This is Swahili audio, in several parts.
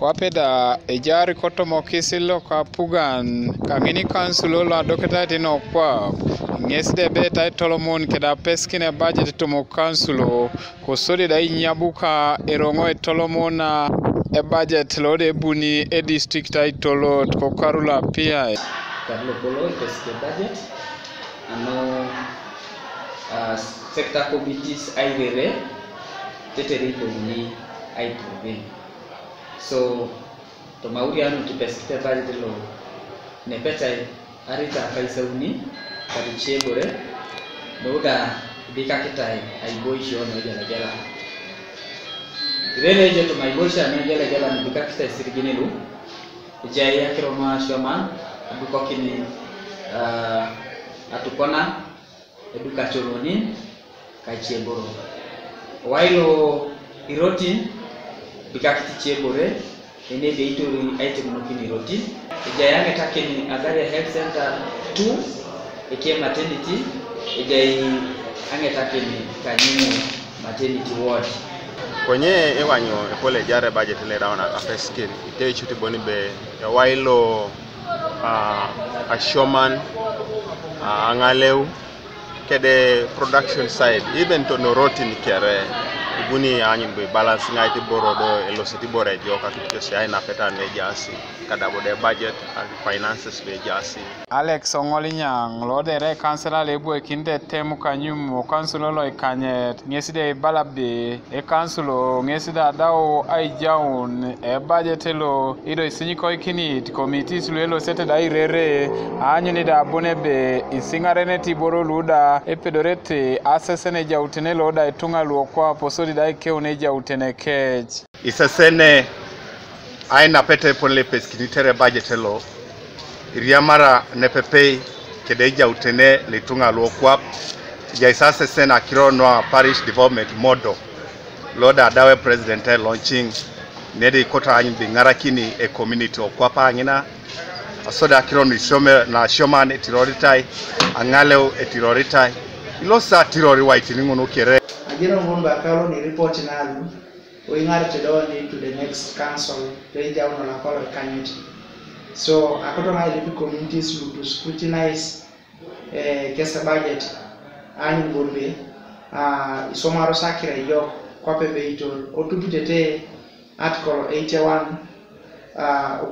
wapeda ejari koto mokisilo ka pugan kangini kansulo la doketa tino kwa ngesde beta tolomon keda Apesiki Ebajet to mo kansulo ko sodi da nyabuka erongo tolomona Ebajet lode buni e district ay tolo ko karula pia Carlo Polo Apesiki Ebajet ano sector committees ay vere teteri buni ay probe so to mauri anu to Apesiki Ebajet lo ne peta Aritai sauni kadi chebore noda bika kitai ay boisho no jala rele je to my boisha no jala bika kitai sirginelu jaya kiroma shaman aduko kini atukona edukationoni kai cheboro wailo iroti bika kiti chebore ene deitori item no kini iroti jaya ngetakeni Agaria Health Center 2 eke maternity ejai angetakeni kanyumu maternity ward kwenye ewanyo ekole jare budget le raona Apesiki ite chuti boni be ya wailo ashoman angaleu kede production side even to noroti ni kere buni anyin be balance ngaiti borodo elositi bore joka kitose ai na peta ne jasi kada bode budget and finances be jasi Alex Ongolinyang lode re kansela lebu ekinde temu kanyumo kansulo lo ikanye ngeside balabde e kansulo ngesida dawo ai jaun e budget lo ido isinyiko ikini committees lo sete dai rere anyuni da bonebe isingare tiboro luda epedorete asesene jautene loda itunga luokwa posodi dai keune jautene kej isesene aina pete ponle Apesiki tere budget lo iriamara nepepe kedeja utene litunga luokwap jaisase sena kironwa parish development model loda dawe president launching nede kota anyin bingarakini e community okwapa angina asoda kiron ishome na shoman etiroritai angaleo etiroritai ilosa tirori white ningono kere ajira ngomba kalo ni report nalu oingare tedoni to the next council reja uno na kolo kanyiti so akoto na ile communities to scrutinize kesa budget ani bombe isomaro sakira yo kwa pepe ito otubitete article 81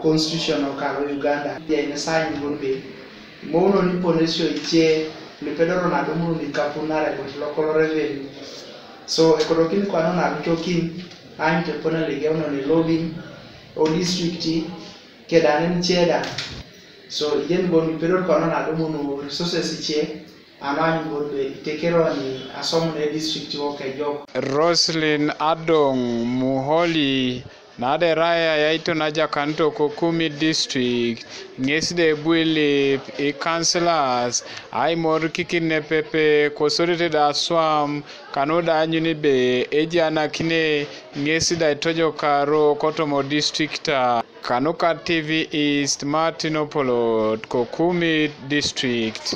constitution of Uganda ya ina sign bombe mono ni ponesio iche lepedoro na domu ni kapunara kwa local revenue so ekodokini kwa nona abichokin ani tepona legeno ni lobbying o district kedanen cheda so yen bon pedor kwa nona domu no resources iche anani bonbe tekero ni asomo ne district woke job Roslyn Adong Muholi nade raya yaito naja kanto ko Kumi district ngeside bwili e councillors ai mor kikine pepe ko sorite da swam kanoda anyuni be ejana kine ngesida tojo karo kotomo district Kanuka TV East Martinopolo ko Kumi district